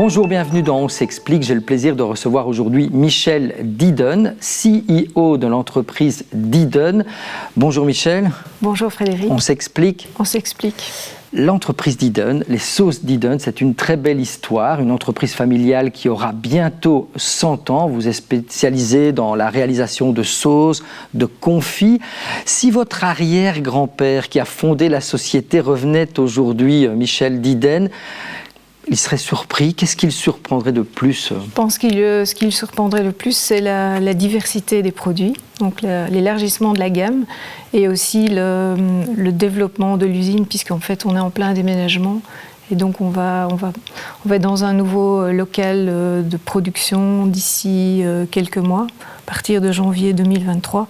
Bonjour, bienvenue dans On s'explique. J'ai le plaisir de recevoir aujourd'hui Michel Didon, CEO de l'entreprise Didon. Bonjour Michel. Bonjour Frédéric. On s'explique. On s'explique. L'entreprise Didon, les sauces Didon, c'est une très belle histoire, une entreprise familiale qui aura bientôt 100 ans. Vous êtes spécialisé dans la réalisation de sauces, de confits. Si votre arrière-grand-père qui a fondé la société revenait aujourd'hui, Michel Didon, il serait surpris. Qu'est-ce qui le surprendrait de plus? Je pense que ce qui le surprendrait le plus, c'est la diversité des produits, donc l'élargissement de la gamme et aussi le développement de l'usine, puisqu'en fait, on est en plein déménagement. Et donc, on va être dans un nouveau local de production d'ici quelques mois, à partir de janvier 2023.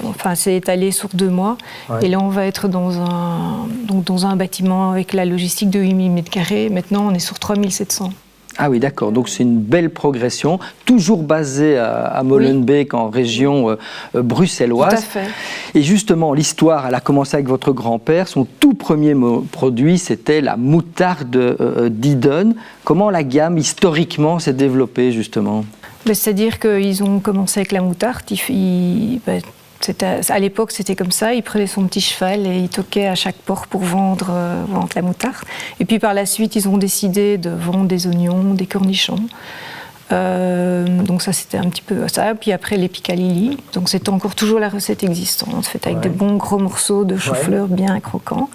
Enfin, c'est étalé sur 2 mois. Ouais. Et là, on va être dans un bâtiment avec la logistique de 8000 m². Maintenant, on est sur 3700. Ah oui, d'accord. Donc, c'est une belle progression, toujours basée à Molenbeek, oui, en région bruxelloise. Tout à fait. Et justement, l'histoire, elle a commencé avec votre grand-père. Son tout premier produit, c'était la moutarde Didon. Comment la gamme, historiquement, s'est développée, justement? C'est-à-dire qu'ils ont commencé avec la moutarde. À l'époque, c'était comme ça. Il prenait son petit cheval et il toquait à chaque port pour vendre la moutarde. Et puis par la suite, ils ont décidé de vendre des oignons, des cornichons. Donc ça, c'était un petit peu ça. Puis après, les piccalilli. Donc c'était encore toujours la recette existante, faite avec des bons gros morceaux de chou-fleur bien croquants.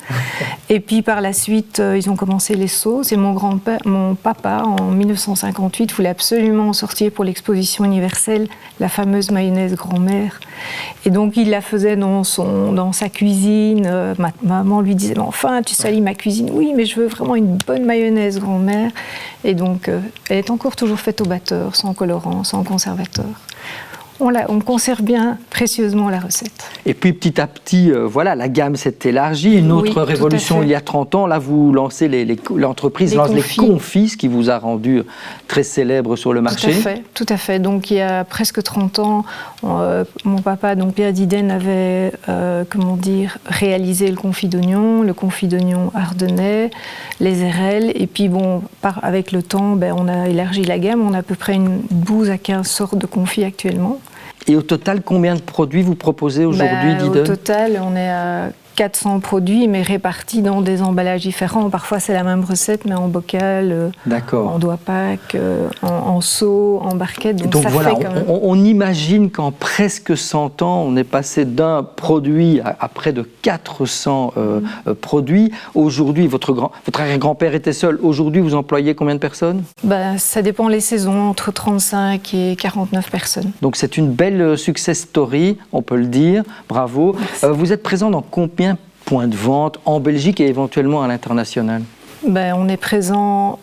Et puis par la suite, ils ont commencé les sauces. Et mon papa, en 1958, voulait absolument sortir pour l'exposition universelle la fameuse mayonnaise grand-mère. Et donc il la faisait dans sa cuisine. Ma maman lui disait, enfin, tu salis ma cuisine. Oui, mais je veux vraiment une bonne mayonnaise grand-mère. Et donc, elle est encore toujours faite au batteur, sans colorant, sans conservateur. On conserve bien précieusement la recette. Et puis petit à petit, la gamme s'est élargie. Une autre révolution il y a 30 ans, là vous lancez l'entreprise lance les confits, ce qui vous a rendu très célèbre sur le marché. Tout à fait. Donc il y a presque 30 ans, mon papa, donc Pierre Didon, avait réalisé le confit d'oignon ardennais, les RL. Et puis avec le temps, on a élargi la gamme. On a à peu près une 12 à 15 sortes de confits actuellement. Et au total, combien de produits vous proposez aujourd'hui, Didon? Au total, on est à 400 produits, mais répartis dans des emballages différents. Parfois, c'est la même recette, mais en bocal, en doigt-pack, en seau, en barquette. Donc ça voilà, fait quand même... on imagine qu'en presque 100 ans, on est passé d'un produit à près de 400 produits. Aujourd'hui, votre arrière-grand-père était seul. Aujourd'hui, vous employez combien de personnes? Ça dépend les saisons, entre 35 et 49 personnes. Donc c'est une belle success story, on peut le dire. Bravo. Vous êtes présent dans combien points de vente en Belgique et éventuellement à l'international? On est présent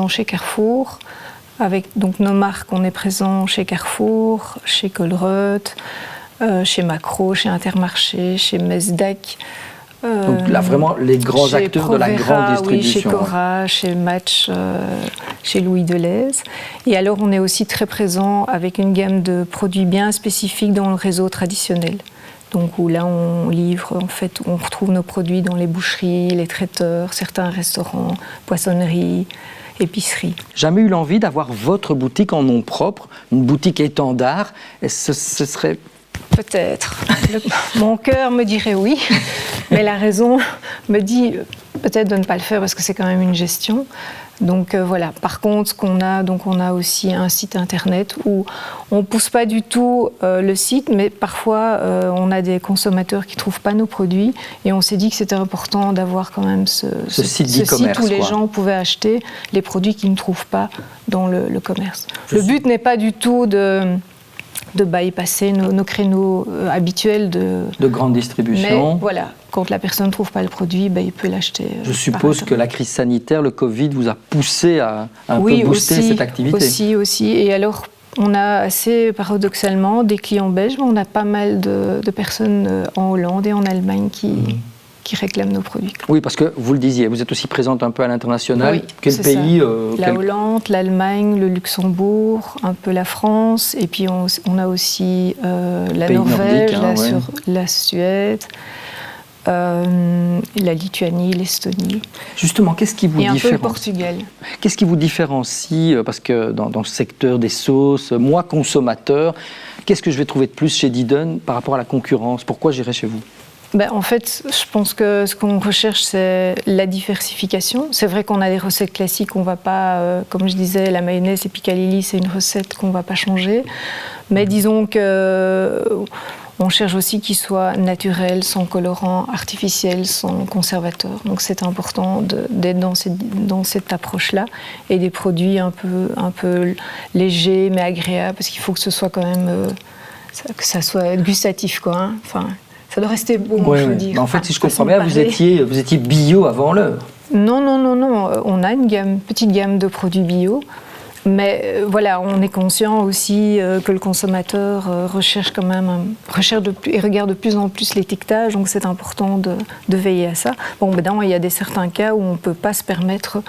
chez Carrefour. Avec donc nos marques, on est présent chez Carrefour, chez Colruyt, chez Macro, chez Intermarché, chez Mesdac. Donc là, vraiment, les grands acteurs Provera, de la grande distribution. Oui, chez Cora, chez Match, chez Louis Delhaize. Et alors, on est aussi très présent avec une gamme de produits bien spécifiques dans le réseau traditionnel. Donc où là, on livre, en fait, où on retrouve nos produits dans les boucheries, les traiteurs, certains restaurants, poissonneries, épiceries. Jamais eu l'envie d'avoir votre boutique en nom propre, une boutique étendard, et ce serait... Peut-être. Mon cœur me dirait oui, mais la raison me dit peut-être de ne pas le faire parce que c'est quand même une gestion. Donc voilà. Par contre, on a aussi un site internet où on ne pousse pas du tout le site, mais parfois on a des consommateurs qui ne trouvent pas nos produits et on s'est dit que c'était important d'avoir quand même ce site où les gens pouvaient acheter les produits qu'ils ne trouvent pas dans le commerce. Le but n'est pas du tout de bypasser nos créneaux habituels de grande distribution. Mais voilà, quand la personne ne trouve pas le produit, il peut l'acheter. Je suppose que la crise sanitaire, le Covid, vous a poussé à un peu booster cette activité. Aussi. Et alors, on a assez paradoxalement des clients belges, mais on a pas mal de personnes en Hollande et en Allemagne qui réclament nos produits. Oui, parce que vous le disiez, vous êtes aussi présente un peu à l'international. Oui, quel pays La Hollande, l'Allemagne, le Luxembourg, un peu la France, et puis on a aussi la Norvège, la Suède. la Lituanie, l'Estonie. Justement, qu'est-ce qui vous et un peu le différencie Portugal. Qu'est-ce qui vous différencie? Parce que dans le secteur des sauces, moi, consommateur, qu'est-ce que je vais trouver de plus chez Didon par rapport à la concurrence? Pourquoi j'irai chez vous? En fait, je pense que ce qu'on recherche, c'est la diversification. C'est vrai qu'on a des recettes classiques, on ne va pas, comme je disais, la mayonnaise et piccalilli, c'est une recette qu'on ne va pas changer. Mais disons qu'on cherche aussi qu'il soit naturel, sans colorant, artificiel, sans conservateur. Donc c'est important d'être dans cette approche-là. Et des produits un peu légers, mais agréables, parce qu'il faut que ce soit quand même, que ça soit gustatif, quoi. Hein. Enfin, ça doit rester bon, je veux dire. En fait, si je comprends bien, vous étiez bio avant l'heure. Non. On a une petite gamme de produits bio. Mais voilà, on est conscient aussi que le consommateur recherche quand même, et regarde de plus en plus l'étiquetage, donc c'est important de veiller à ça. Bon, maintenant, il y a certains cas où on ne peut pas se permettre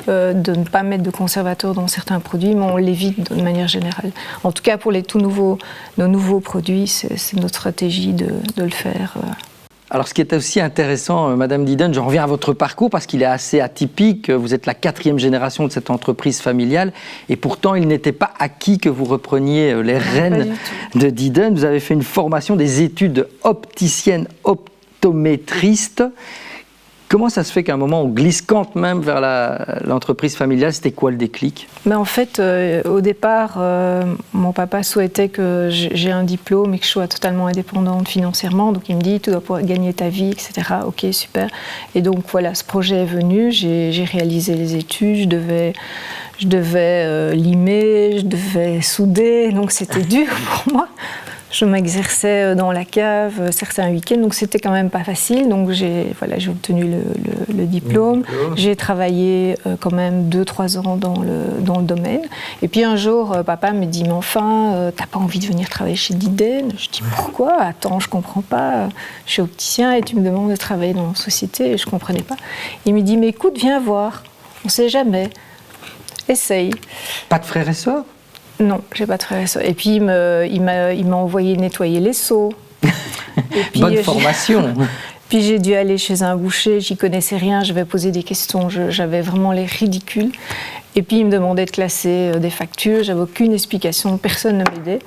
de ne pas mettre de conservateurs dans certains produits, mais on l'évite de manière générale. En tout cas, pour nos nouveaux produits, c'est notre stratégie de le faire. Alors, ce qui est aussi intéressant, Madame Didon, j'en reviens à votre parcours parce qu'il est assez atypique. Vous êtes la 4e génération de cette entreprise familiale et pourtant, il n'était pas acquis que vous repreniez les rênes de Didon. Vous avez fait une formation, des études opticienne, optométriste. Comment ça se fait qu'à un moment, on glisse quand même vers l'entreprise familiale? C'était quoi le déclic? En fait, au départ, mon papa souhaitait que j'ai un diplôme et que je sois totalement indépendante financièrement. Donc il me dit, tu dois pouvoir gagner ta vie, etc. Ok, super. Et donc voilà, ce projet est venu, j'ai réalisé les études, je devais limer, je devais souder, donc c'était dur pour moi. Je m'exerçais dans la cave certains week-ends, donc c'était quand même pas facile. Donc j'ai obtenu le diplôme. J'ai travaillé quand même 2-3 ans dans le domaine. Et puis un jour, papa me dit, mais enfin, t'as pas envie de venir travailler chez Didon? Je dis, pourquoi? Attends, je comprends pas. Je suis opticien et tu me demandes de travailler dans la société et je comprenais pas. Il me dit, mais écoute, viens voir. On sait jamais. Essaye. Pas de frères et sœurs? Non, j'ai pas de frères et sœurs. Et puis il m'a envoyé nettoyer les seaux. Et puis, bonne formation. Puis j'ai dû aller chez un boucher, j'y connaissais rien, je vais poser des questions, j'avais vraiment l'air ridicule. Et puis il me demandait de classer des factures, j'avais aucune explication, personne ne m'aidait.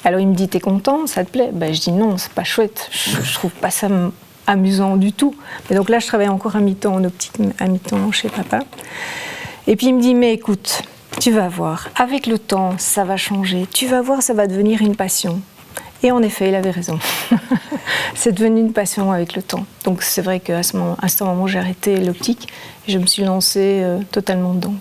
Alors il me dit, t'es content, ça te plaît? Je dis non, c'est pas chouette, je trouve pas ça amusant du tout. Et donc là je travaillais encore à mi-temps en optique, à mi-temps chez papa. Et puis il me dit, mais écoute, tu vas voir, avec le temps, ça va changer. Tu vas voir, ça va devenir une passion. Et en effet, il avait raison. C'est devenu une passion avec le temps. Donc c'est vrai qu'à ce moment, j'ai arrêté l'optique et je me suis lancée totalement dedans.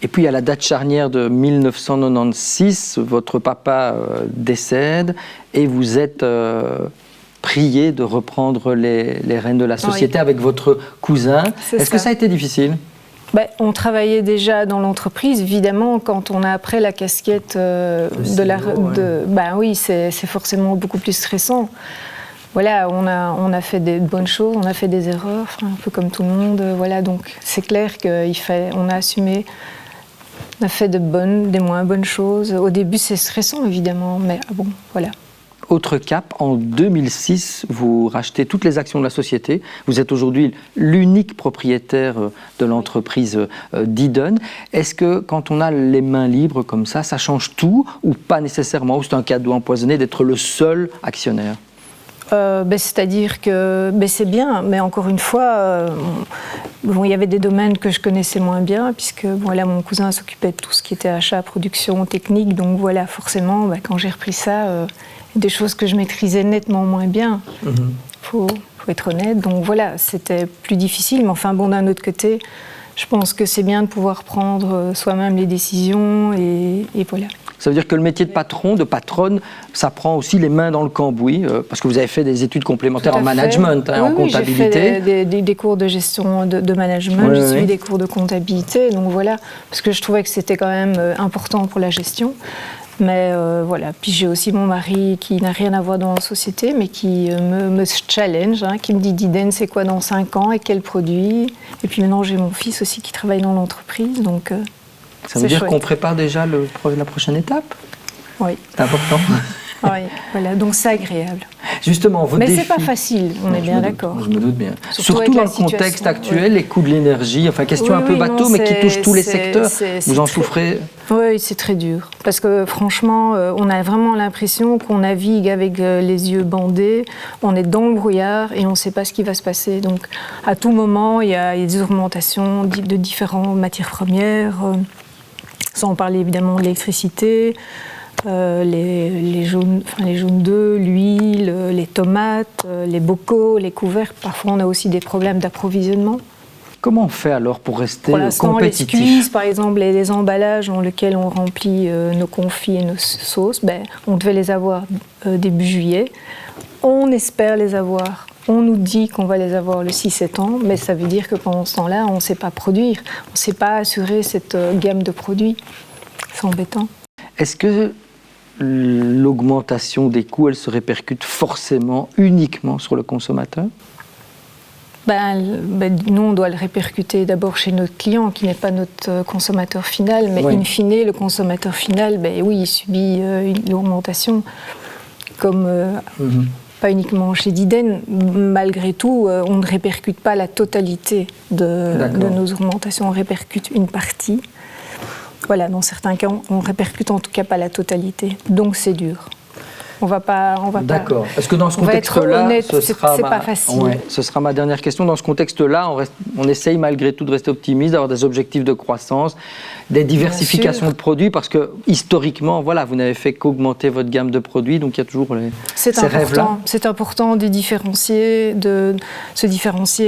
Et puis à la date charnière de 1996, votre papa décède et vous êtes prié de reprendre les rênes de la société avec votre cousin. Est-ce que ça a été difficile? On travaillait déjà dans l'entreprise, évidemment, quand on a après la casquette oui, c'est forcément beaucoup plus stressant. Voilà, on a fait des bonnes choses, on a fait des erreurs, un peu comme tout le monde. Voilà, donc c'est clair qu'on a assumé, on a fait de bonnes, des moins bonnes choses. Au début, c'est stressant, évidemment, mais bon, voilà. Autre cap, en 2006, vous rachetez toutes les actions de la société. Vous êtes aujourd'hui l'unique propriétaire de l'entreprise Didon. Est-ce que quand on a les mains libres comme ça change tout ou pas nécessairement? Ou c'est un cadeau empoisonné d'être le seul actionnaire? C'est-à-dire que c'est bien, mais encore une fois, il y avait des domaines que je connaissais moins bien, puisque mon cousin s'occupait de tout ce qui était achat, production, technique, donc voilà, forcément, quand j'ai repris ça, des choses que je maîtrisais nettement moins bien, faut être honnête, donc voilà, c'était plus difficile, mais enfin bon, d'un autre côté, je pense que c'est bien de pouvoir prendre soi-même les décisions, et voilà. Ça veut dire que le métier de patron, de patronne, ça prend aussi les mains dans le cambouis, parce que vous avez fait des études complémentaires en management, en comptabilité. J'ai fait des cours de gestion de management, j'ai suivi des cours de comptabilité, donc voilà, parce que je trouvais que c'était quand même important pour la gestion. Mais voilà, puis j'ai aussi mon mari qui n'a rien à voir dans la société, mais qui me challenge, qui me dit Didon, c'est quoi dans 5 ans et quel produit? Et puis maintenant j'ai mon fils aussi qui travaille dans l'entreprise, donc ça veut dire qu'on prépare déjà la prochaine étape? Oui. C'est important. Oui, voilà, donc c'est agréable. Justement, vos défis... Mais c'est pas facile, on est bien d'accord. Je me doute bien. Surtout dans le contexte actuel, ouais. Les coûts de l'énergie, enfin question un peu bateau, mais qui touche tous les secteurs. Vous en souffrez? Oui, c'est très dur. Parce que franchement, on a vraiment l'impression qu'on navigue avec les yeux bandés, on est dans le brouillard et on ne sait pas ce qui va se passer. Donc à tout moment, il y a des augmentations de différentes matières premières, sans parler évidemment de l'électricité. Les jaunes d'œufs, l'huile, les tomates, les bocaux, les couverts. Parfois, on a aussi des problèmes d'approvisionnement. Comment on fait alors pour rester compétitif? Les squeezes, par exemple, les emballages dans lesquels on remplit nos confits et nos sauces, on devait les avoir début juillet. On espère les avoir. On nous dit qu'on va les avoir le 6 septembre, mais ça veut dire que pendant ce temps-là, on ne sait pas produire. On ne sait pas assurer cette gamme de produits. C'est embêtant. Est-ce que l'augmentation des coûts, elle se répercute forcément, uniquement sur le consommateur? Nous, on doit le répercuter d'abord chez notre client, qui n'est pas notre consommateur final, mais in fine, le consommateur final, oui, il subit une augmentation, comme pas uniquement chez Diden. Malgré tout, on ne répercute pas la totalité de nos augmentations, on répercute une partie. Voilà, dans certains cas, on répercute en tout cas pas la totalité, donc c'est dur. On va pas. D'accord. Est-ce que dans ce contexte-là, c'est pas facile. Ouais, ce sera ma dernière question. Dans ce contexte-là, on essaye malgré tout de rester optimiste, d'avoir des objectifs de croissance, des diversifications de produits, parce que historiquement, voilà, vous n'avez fait qu'augmenter votre gamme de produits, donc il y a toujours ces rêves-là. C'est important de se différencier,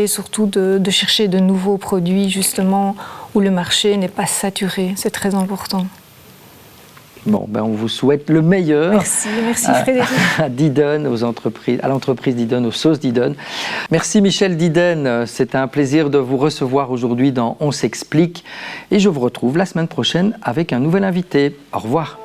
et surtout de chercher de nouveaux produits justement où le marché n'est pas saturé. C'est très important. Bon, on vous souhaite le meilleur. Merci Frédéric. À Diden, à l'entreprise Diden, aux sauces Diden. Merci Michel Diden. C'était un plaisir de vous recevoir aujourd'hui dans On s'explique. Et je vous retrouve la semaine prochaine avec un nouvel invité. Au revoir.